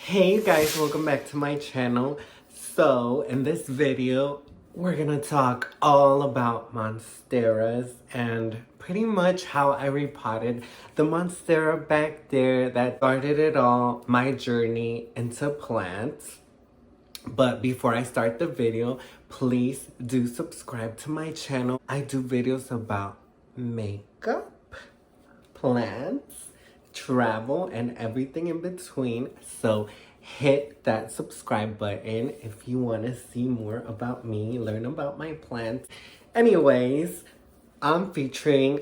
Hey guys, welcome back to my channel. So in this video, we're gonna talk all about monsteras and pretty much how I repotted the monstera back there that started it all, my journey into plants. But before I start the video, please do subscribe to my channel. I do videos about makeup, plants, travel, and everything in between. So hit that subscribe button if you want to see more about me, learn about my plants. Anyways, I'm featuring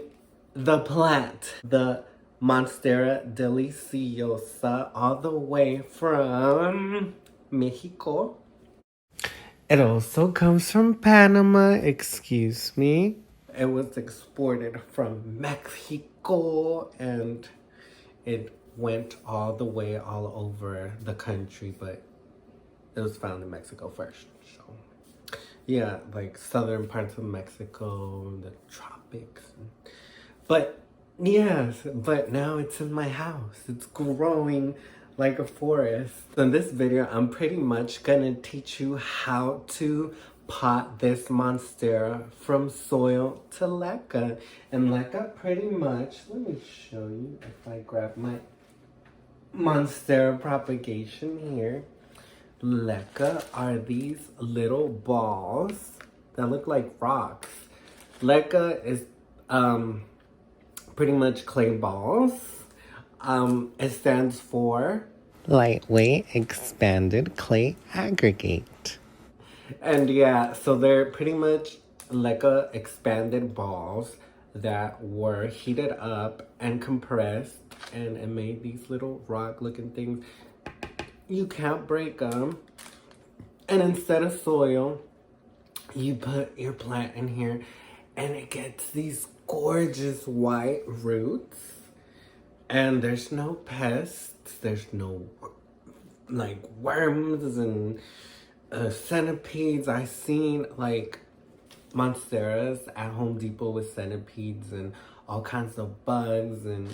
the plant, the Monstera Deliciosa, all the way from Mexico. It also comes from Panama, excuse me. It was exported from Mexico and it went all the way all over the country, but it was found in Mexico first. So yeah, like southern parts of Mexico, the tropics. But yes, but now it's in my house. It's growing like a forest. So in this video, I'm pretty much gonna teach you how to pot this monstera from soil to leca. And leca pretty much, let me show you if I grab my monstera propagation here. Leca are these little balls that look like rocks. Leca is pretty much clay balls. It stands for lightweight expanded clay aggregate. And yeah, so they're pretty much Leca expanded balls that were heated up and compressed, and it made these little rock looking things. You can't break them. And instead of soil, you put your plant in here and it gets these gorgeous white roots. And there's no pests, there's no like worms and centipedes. I seen like monsteras at Home Depot with centipedes and all kinds of bugs, and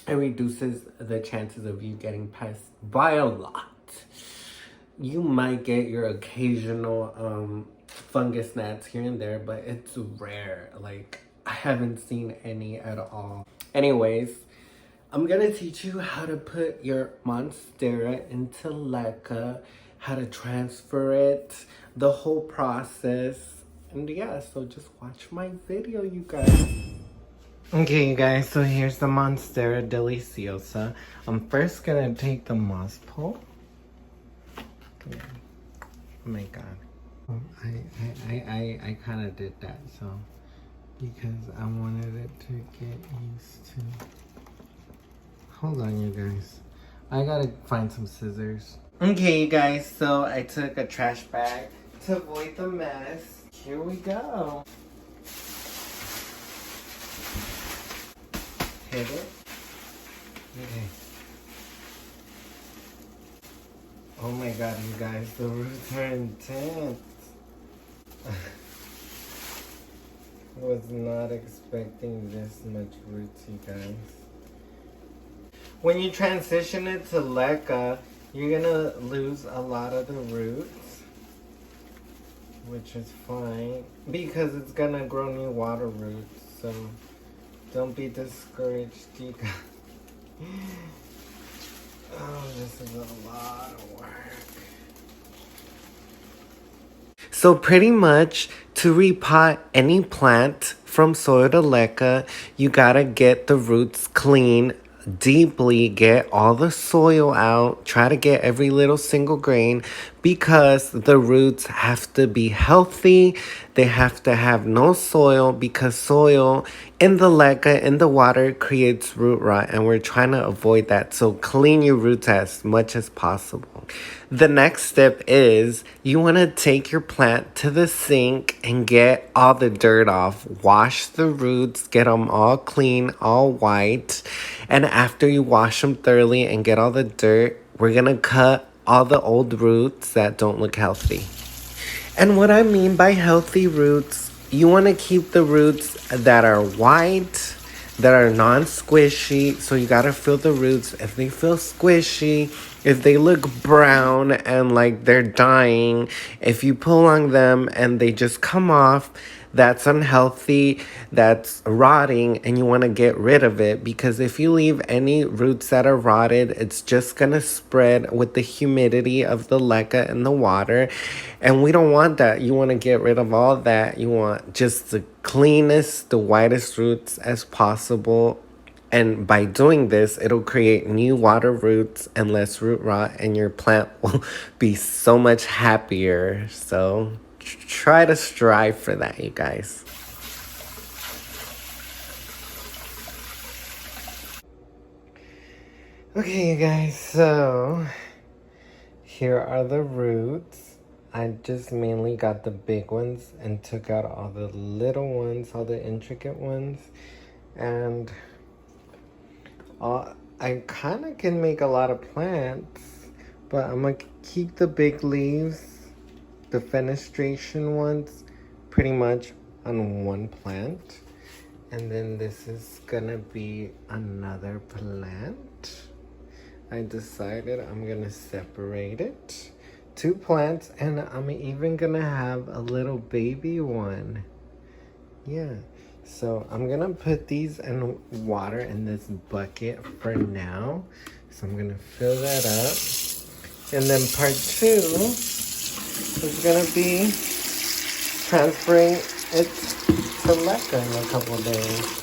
it reduces the chances of you getting pests by a lot. You might get your occasional fungus gnats here and there, but it's rare. Like, I haven't seen any at all. Anyways, I'm gonna teach you how to put your monstera into leca, how to transfer it, the whole process. And yeah, so just watch my video, you guys. Okay, you guys, so here's the Monstera Deliciosa. I'm first gonna take the moss pole. Oh my god. I kind of did that, so because I wanted it to get used to. Hold on, you guys. I gotta find some scissors. Okay, you guys, so I took a trash bag to avoid the mess. Here we go. Hit it. Okay. Oh my god, you guys, the roots are intense. Was not expecting this much roots, you guys. When you transition it to leca, you're gonna lose a lot of the roots, which is fine because it's gonna grow new water roots. So don't be discouraged, you guys. Oh, this is a lot of work. So pretty much to repot any plant from soil to leca, you gotta get the roots clean, deeply get all the soil out, try to get every little single grain, because the roots have to be healthy. They have to have no soil, because soil in the leca, in the water, creates root rot, and we're trying to avoid that. So clean your roots as much as possible. The next step is you want to take your plant to the sink and get all the dirt off. Wash the roots, get them all clean, all white. And after you wash them thoroughly and get all the dirt, we're going to cut all the old roots that don't look healthy. And what I mean by healthy roots, you want to keep the roots that are white, that are non-squishy. So you gotta feel the roots. If they feel squishy, if they look brown and like they're dying, if you pull on them and they just come off, that's unhealthy, that's rotting, and you want to get rid of it, because if you leave any roots that are rotted, it's just going to spread with the humidity of the leca and the water, and we don't want that. You want to get rid of all that. You want just the cleanest, the whitest roots as possible. And by doing this, it'll create new water roots and less root rot, and your plant will be so much happier. So try to strive for that, you guys. Okay, you guys, so here are the roots. I just mainly got the big ones and took out all the little ones, all the intricate ones. And I kind of can make a lot of plants, but I'm going to keep the big leaves, the fenestration ones, pretty much on one plant. And then this is gonna be another plant. I decided I'm gonna separate it. Two plants, and I'm even gonna have a little baby one. Yeah. So I'm gonna put these in water in this bucket for now. So I'm gonna fill that up. And then part 2 is gonna be transferring it to Leca in a couple days.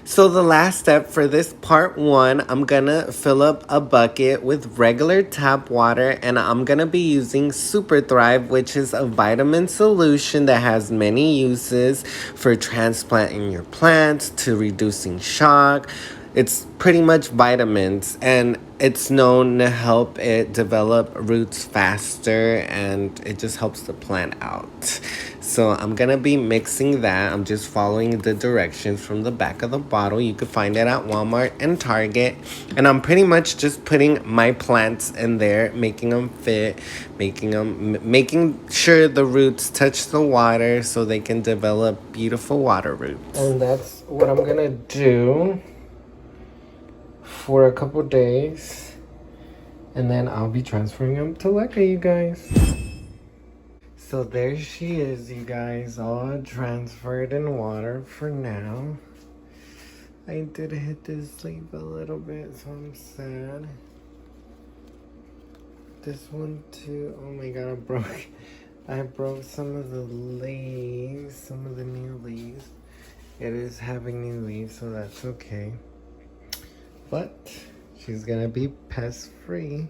So the last step for this part 1, I'm gonna fill up a bucket with regular tap water, and I'm gonna be using Super Thrive, which is a vitamin solution that has many uses for transplanting your plants, to reducing shock. It's pretty much vitamins, and it's known to help it develop roots faster, and it just helps the plant out. So I'm gonna be mixing that. I'm just following the directions from the back of the bottle. You can find it at Walmart and Target. And I'm pretty much just putting my plants in there, making them fit, making sure the roots touch the water so they can develop beautiful water roots. And that's what I'm gonna do for a couple days, and then I'll be transferring them to Leca, you guys. So there she is, you guys, all transferred in water for now. I did hit this leaf a little bit, so I'm sad. This one too. Oh my god, I broke some of the leaves, some of the new leaves. It is having new leaves, so that's okay. But she's gonna be pest free,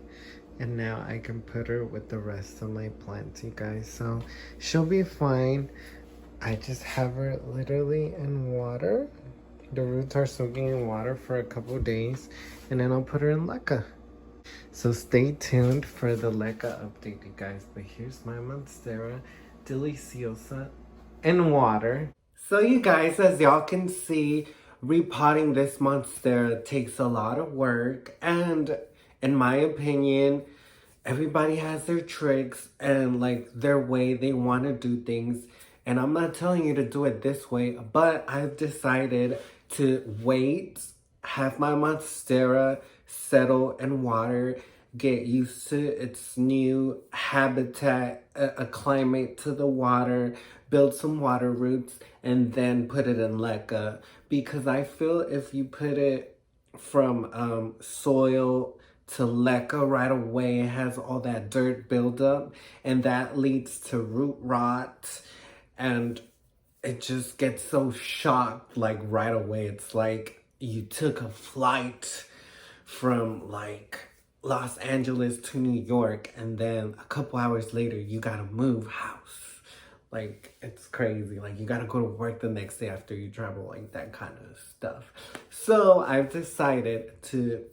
and now I can put her with the rest of my plants, you guys. So she'll be fine. I just have her literally in water. The roots are soaking in water for a couple days, and then I'll put her in Leca. So stay tuned for the Leca update, you guys. But here's my Monstera Deliciosa in water. So you guys, as y'all can see, repotting this Monstera takes a lot of work, and in my opinion, everybody has their tricks and like their way they want to do things, and I'm not telling you to do it this way, but I've decided to wait, have my Monstera settle in water, get used to its new habitat, acclimate to the water, build some water roots, and then put it in Leca. Because I feel if you put it from soil to Leca right away, it has all that dirt buildup, and that leads to root rot, and it just gets so shocked like right away. It's like you took a flight from like Los Angeles to New York, and then a couple hours later you gotta move house. Like, it's crazy. Like, you gotta go to work the next day after you travel, like that kind of stuff. So I've decided to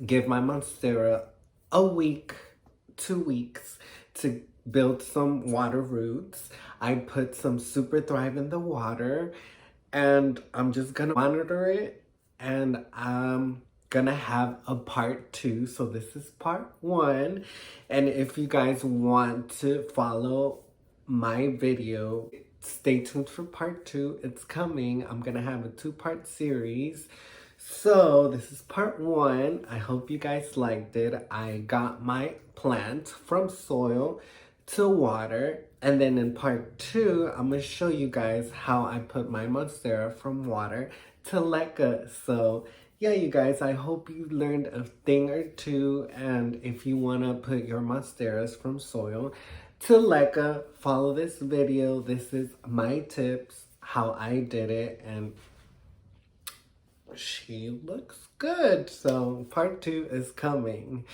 give my Monstera a week, 2 weeks to build some water roots. I put some Super Thrive in the water, and I'm just gonna monitor it, and I'm gonna have a part 2. So this is part 1, and if you guys want to follow my video, stay tuned for part 2. It's coming. I'm gonna have a 2-part series. So this is part 1. I hope you guys liked it. I got my plant from soil to water. And then in part 2, I'm gonna show you guys how I put my Monstera from water to Leca. So yeah, you guys, I hope you learned a thing or two. And if you wanna put your Monsteras from soil to Leca, follow this video. This is my tips, how I did it, and she looks good. So part 2 is coming.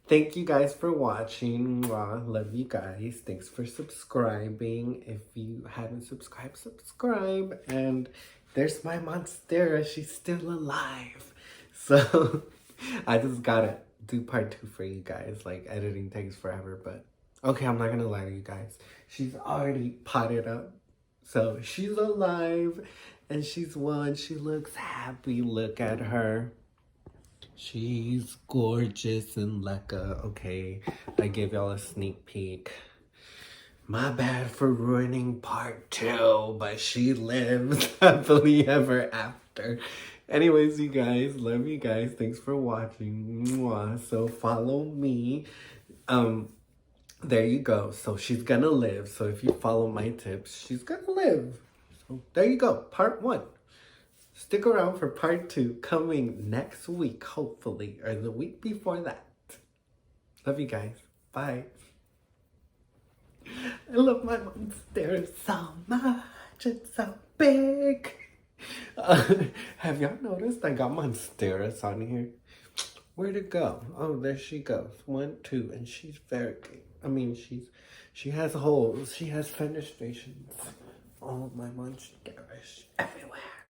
Thank you guys for watching. Mwah. Love you guys. Thanks for subscribing. If you haven't subscribed, subscribe. And there's my Monstera. She's still alive. So I just gotta do part 2 for you guys. Like, editing takes forever, but okay, I'm not gonna lie to you guys. She's already potted up. So she's alive and she's won. She looks happy. Look at her. She's gorgeous in Leca. Okay, I gave y'all a sneak peek. My bad for ruining part 2, but she lives happily ever after. Anyways, you guys, love you guys. Thanks for watching. Mwah. So follow me. There you go. So she's gonna live. So if you follow my tips, she's gonna live. So there you go. Part 1. Stick around for part 2 coming next week, hopefully, or the week before that. Love you guys. Bye. I love my Monstera so much. It's so big. Have y'all noticed I got Monsteras on here? Where'd it go? Oh, there she goes. 1, 2, and she's very cute. I mean, she has holes. She has fenestrations. All of my Monsteras everywhere.